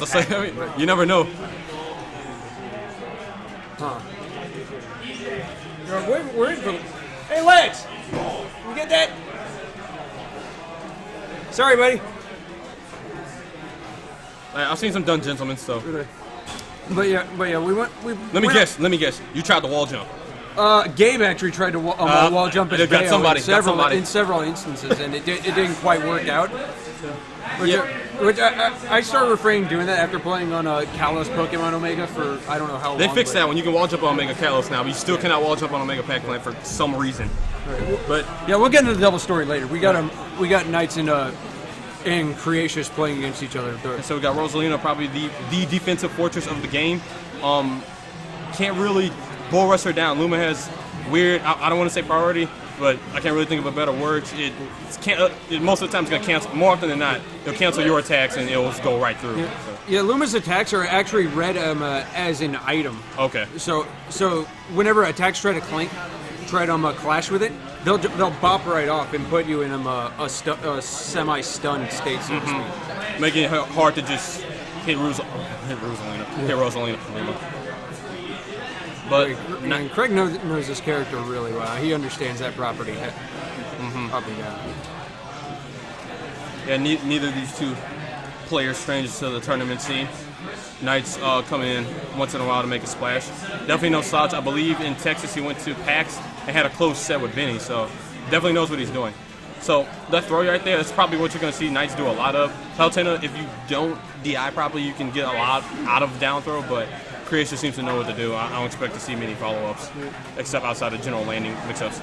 It's like, I mean, you never know. Huh. We're in for... Hey, Lex! You get that? Sorry, buddy. I've seen some done gentlemen, so. But yeah, we went. Let me guess. You tried the wall jump. Gabe actually tried to wall jump his got bail somebody, in several instances, and it didn't quite work out. Which I started refraining doing that after playing on Kalos Pokemon Omega for I don't know how long. They fixed that one. You can wall jump on Omega Kalos now, but you still cannot wall jump on Omega Pac-Man for some reason. Right. But yeah, we'll get into the double story later. We got Knights and Creatious playing against each other. So we got Rosalina, probably the defensive fortress of the game. Can't really bull rush her down. Luma has weird, I don't want to say priority, but I can't really think of a better word. It most of the time it's going to cancel, more often than not, it'll cancel your attacks and it'll just go right through. Yeah, Luma's attacks are actually read as an item. Okay. So whenever attacks try to clash with it, they'll bop right off and put you in a semi-stunned state, so to speak. Making it hard to just hit Rosalina. But and Craig knows this character really well. He understands that property up and down. Yeah, neither of these two players strangers to the tournament scene. Knights come in once in a while to make a splash. Definitely no slouch. I believe in Texas he went to PAX and had a close set with Vinny, so definitely knows what he's doing. So that throw right there, that's probably what you're going to see Knights do a lot of. Palutena, if you don't DI properly, you can get a lot out of down throw, but Creatious seems to know what to do. I don't expect to see many follow-ups, except outside of general landing mix-ups.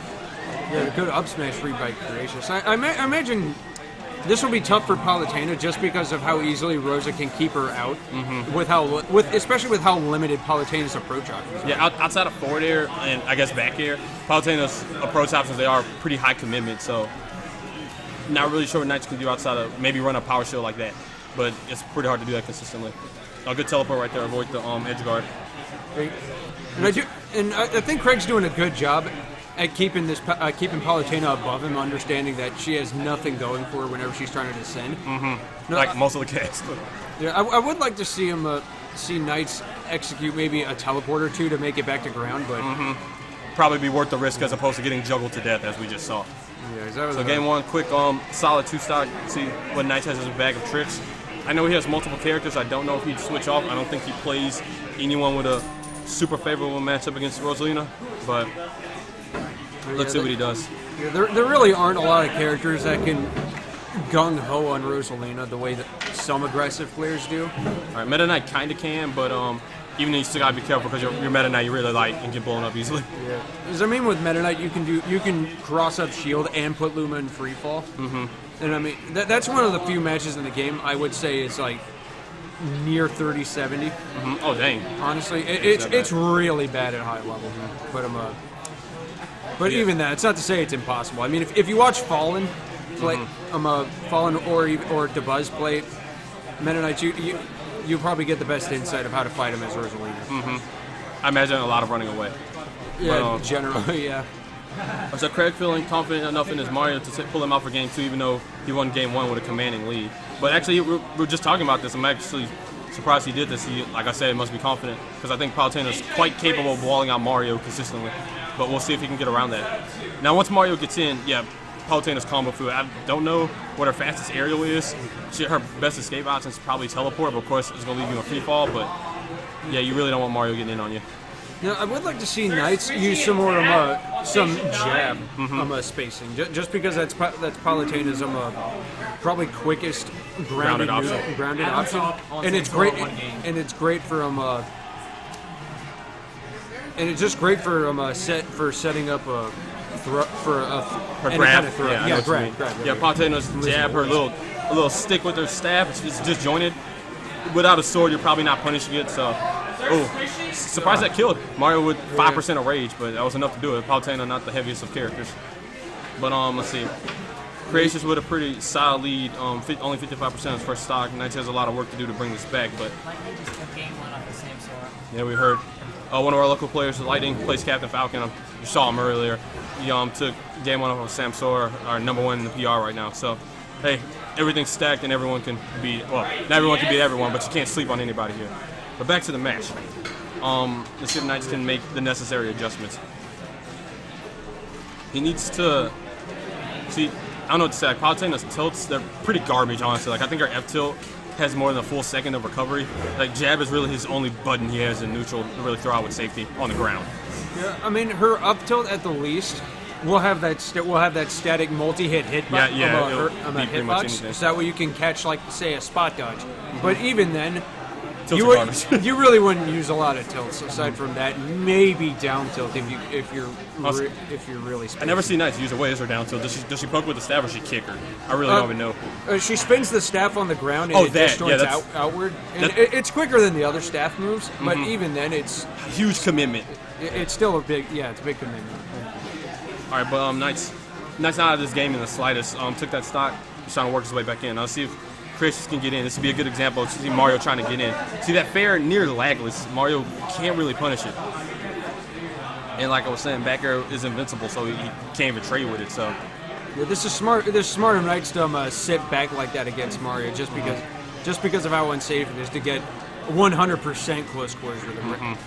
Yeah, the good up smash read by Creatious. I imagine this will be tough for Palutena just because of how easily Rosa can keep her out, especially with how limited Palutena's approach options are. Yeah, outside of forward air and I guess back air, Palutena's approach options, they are pretty high commitment, so not really sure what Knights can do outside of maybe run a power shield like that, but it's pretty hard to do that consistently. A good teleport right there, avoid the edge guard. And I think Craig's doing a good job at keeping Palutena above him, understanding that she has nothing going for her whenever she's trying to descend. Like most of the cast. Yeah, I would like to see him see Knights execute maybe a teleport or two to make it back to ground, but probably be worth the risk as opposed to getting juggled to death as we just saw. Yeah, exactly. So game one, quick solid 2-stock. See what Knights has in his bag of tricks. I know he has multiple characters. I don't know if he'd switch off. I don't think he plays anyone with a super favorable matchup against Rosalina, but let's see what he does. Yeah, there really aren't a lot of characters that can gung-ho on Rosalina the way that some aggressive players do. All right, Meta Knight kind of can, but even then you still gotta be careful because your Meta Knight you really like and get blown up easily. Yeah, because I mean with Meta Knight you can cross up shield and put Luma in free fall. And I mean that's one of the few matches in the game I would say is like near 30-70. Oh dang! Honestly, it's really bad at high level. But even that, it's not to say it's impossible. I mean, if you watch Fallen play, Fallen or DeBuzz play Meta Knight, you probably get the best insight of how to fight him as Rosalina. I imagine a lot of running away. Yeah, generally, yeah. So Craig feeling confident enough in his Mario to pull him out for game 2, even though he won game 1 with a commanding lead. But actually, we're just talking about this. I'm actually surprised he did this. He, like I said, must be confident because I think Palutena is quite capable of walling out Mario consistently. But we'll see if he can get around that. Now, once Mario gets in, yeah, Palutena's combo food. I don't know what her fastest aerial is. Her best escape option is probably teleport, but of course it's going to leave you in free fall. But yeah, you really don't want Mario getting in on you. Now, I would like to see Knights use some more some jab spacing, just because that's Palutena's probably quickest grounded option, and it's great. And it's great for and it's just great for setting up a throw for her grab. Grab. Yeah, Palutena's jab, her little stick with her staff, it's disjointed. Without a sword, you're probably not punishing it. So, surprised that killed Mario with 5% of rage, but that was enough to do it. Palutena not the heaviest of characters. But let's see. Creatious with a pretty solid lead, only 55% of his first stock. Knights has a lot of work to do to bring this back, but yeah, we heard one of our local players, Lighting, plays Captain Falcon. You saw him earlier. He took game 1 off of Samsora, our #1 in the PR right now. So, hey, everything's stacked and everyone can be, well, not everyone can beat everyone, but you can't sleep on anybody here. But back to the match. Let's see if Knights can make the necessary adjustments. He needs to, see, I don't know what to say, like, Palutena's tilts, they're pretty garbage, honestly. Like, I think our F tilt has more than a full second of recovery. Like, jab is really his only button he has in neutral to really throw out with safety on the ground. Yeah, I mean, her up tilt at the least will have that static multi-hit hitbox. Hitbox. So that way you can catch, like, say, a spot dodge. But even then, you really wouldn't use a lot of tilts aside from that. Maybe down tilt if you're really. Spacing. I never see Knights use a way as her down tilt. Does she poke with the staff or she kick her? I really don't even know. She spins the staff on the ground and it distorts outward. And it's quicker than the other staff moves, but even then, it's huge commitment. It's still a big commitment. All right, but Knights not out of this game in the slightest. Took that stock, he's trying to work his way back in. Let's see if Creatious can get in. This would be a good example of see Mario trying to get in. See that fair near lagless, Mario can't really punish it. And like I was saying, back air is invincible, so he can't even trade with it. So yeah, this is smart. This is smart of Knights to sit back like that against Mario, just because of how unsafe it is to get 100% close quarters with him.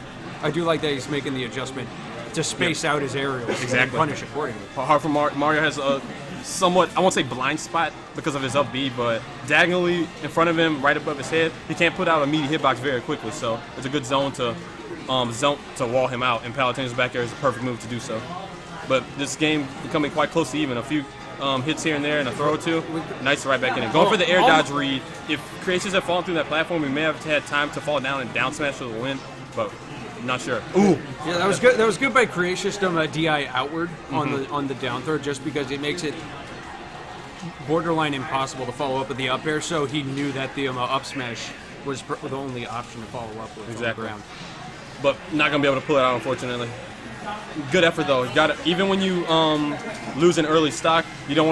I do like that he's making the adjustment to space out his aerials and punish accordingly. Hard for Mario has a somewhat, I won't say blind spot because of his up B, but diagonally in front of him, right above his head, he can't put out a meaty hitbox very quickly. So it's a good zone to wall him out, and Palutena's back there is a perfect move to do so. But this game becoming quite close to even. A few hits here and there and a throw or two. Knights right back in it. Going for the air dodge read. If Creatious had fallen through that platform, we may have had time to fall down and down smash for the win, but I'm not sure. Ooh. Yeah, that was good. That was good by Creatious to DI outward on the down throw, just because it makes it borderline impossible to follow up with the up air. So he knew that the up smash was the only option to follow up with on the ground. But not gonna be able to pull it out, unfortunately. Good effort though. Got it. Even when you lose an early stock, you don't want to